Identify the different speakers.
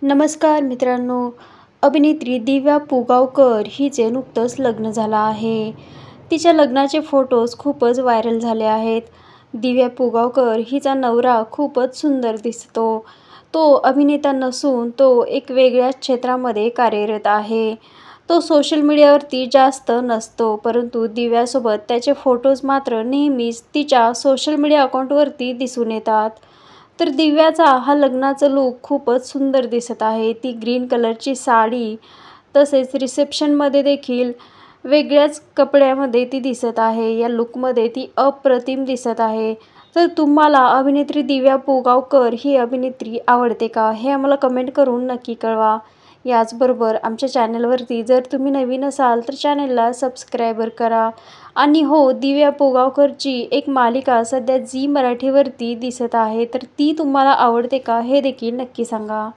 Speaker 1: नमस्कार मित्रांनो. अभिनेत्री दिव्या पुगावकर हिचे नुकतंच लग्न झालं आहे. तिच्या लग्नाचे फोटोज खूपच व्हायरल झाले आहेत. दिव्या पुगावकर हिचा नवरा खूपच सुंदर दिसतो. तो अभिनेता नसून तो एक वेगळ्याच क्षेत्रामध्ये कार्यरत आहे. तो सोशल मीडियावरती जास्त नसतो, परंतु दिव्यासोबत त्याचे फोटोज मात्र नेहमीच तिच्या सोशल मीडिया अकाउंटवरती दिसून येतात. तर दिव्याचा हा लग्नाचा लूक खूपच सुंदर दिसत आहे. ती ग्रीन कलरची साडी तसेच रिसेप्शनमध्ये देखील वेगळ्याच कपड्यामध्ये ती दिसत आहे. या लूकमध्ये ती अप्रतिम दिसत आहे. तर तुम्हाला अभिनेत्री दिव्या पुगावकर ही अभिनेत्री आवडते का? हे आम्हाला कमेंट करून नक्की कळवा. याचबरोबर आमच्या चॅनलवरती जर तुम्ही नवीन असाल तर चॅनलला सबस्क्राईबर करा. आणि हो, दिव्या पुगावकरची एक मालिका सध्या झी मराठीवरती दिसत आहे, तर ती तुम्हाला आवडते का हे देखील नक्की सांगा.